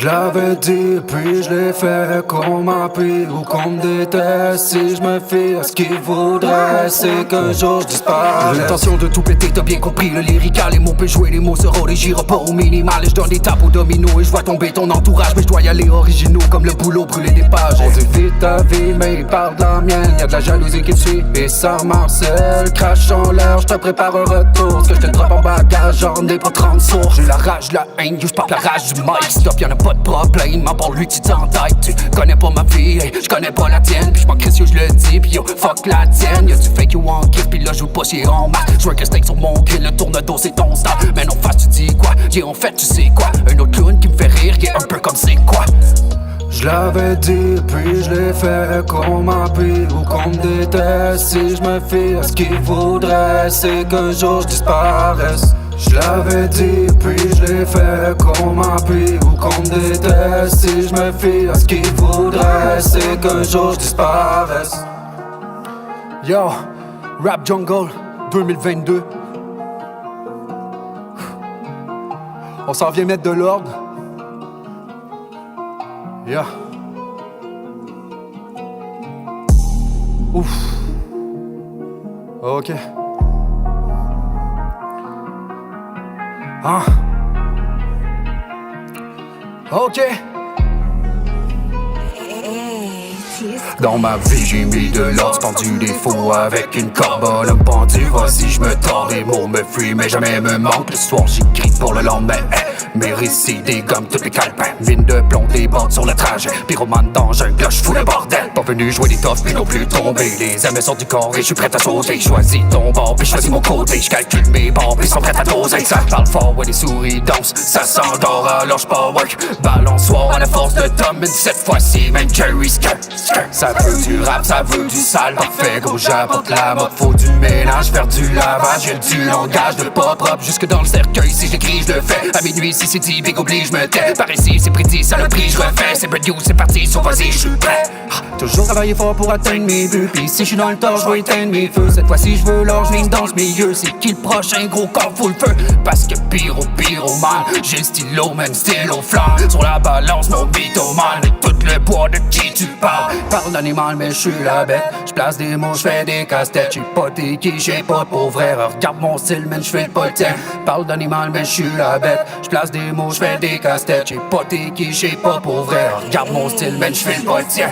Je l'avais dit, puis je l'ai fait, qu'on m'appuie ou qu'on me déteste. Si je me fie à ce qu'il voudrait, c'est qu'un jour je disparaisse. L'intention de tout péter, t'as bien compris le lyrical. Les mots peuvent jouer, les mots seront légires, pas au minimal. Et je donne des tapes au domino et je vois tomber ton entourage. Mais je dois y aller originaux comme le boulot, brûler des pages. On dit vite ta vie, mais il parle de la mienne. Y'a de la jalousie qui me suit et ça Marcel. Crache en l'air, je te prépare un retour. Ce que je te drop en bagage, j'en ai pas 30 sourds. J'ai la rage, la haine, je parle la rage du mic. Stop, y'en a pas de problème, à part lui tu t'en tête. Tu connais pas ma vie, hey, je connais pas la tienne. Puis j'm'en crisse, je le dis, puis yo, fuck la tienne. Y'a du fake you en kiss, puis là j'joue pas si en masse. J'vois que steak sur mon kill, le tourne-dos c'est ton style. Mais non face tu dis quoi, yeah en fait tu sais quoi. Un autre clown qui me fait rire, yeah un peu comme c'est quoi. Je l'avais dit, puis je l'ai fait, qu'on m'appuie ou qu'on me déteste. Si je me fie à ce qu'il voudrait, c'est qu'un jour je disparaisse. Je l'avais dit, puis je l'ai fait, qu'on m'appuie ou qu'on me déteste. Si je me fie à ce qu'il voudrait, c'est qu'un jour je disparaisse. Yo, Rap Jungle 2022. On s'en vient mettre de l'ordre. Yeah. Ouf. Ok. Ah. Ok. Dans ma vie j'ai mis de l'ordre, pendu des faux avec une corde. Homme pendu, vas-y je me tords, les mots me fuient mais jamais me manquent. Le soir j'écris pour le lendemain, mes récits des gommes, tous les calepins. Mine de plomb, des bords sur le trajet. Pyromane dans un cloche, fous le bordel. Pas venu jouer des toffs, puis non plus tomber. Les amis sortent du corps et je suis prêt à sauter. Choisis ton bord, puis choisis mon côté. J'calcule mes bords, puis sont prêts à doser. Ça parle fort, ouais les souris dansent. Ça s'endort, alors j'pars work. Balançoire à la force de Tom, mais cette fois-ci, même Jerry skirt. Ça veut du rap, ça veut du sale. Parfait, gros j'apporte la mode. Faut du mélange, faire du lavage. J'ai du langage de pas propre. Jusque dans le cercueil, si j'écris, je le fais. À minuit, si c'est dit, big oblige, je me tais. Par ici, c'est prédit, ça le prix, je refais. C'est brand new, c'est parti, so vas-y, je suis prêt. Toujours travailler fort pour atteindre mes buts. Pis si je suis dans le tort, je vais éteindre mes feux. Cette fois-ci, je veux l'or, je ligne dans ce milieu. C'est qui le prochain gros corps full feu? Parce que pyromane, j'ai le stylo, même stylo flamme. Sur la balance, mon mythomane. Et tout le poids de qui tu parles. Parle d'animal, mais je suis la bête. Je place des mots, je fais des casse-têtes. J'sais pas t'es qui, j'ai pas pour vrai. Regarde mon style, man, je fais pas le tien. Parle d'animal, mais je suis la bête. Je place des mots, je fais des casse-têtes. J'sais pas t'es qui, j'ai pas pour vrai. Regarde mon style, man, je fais pas le tien.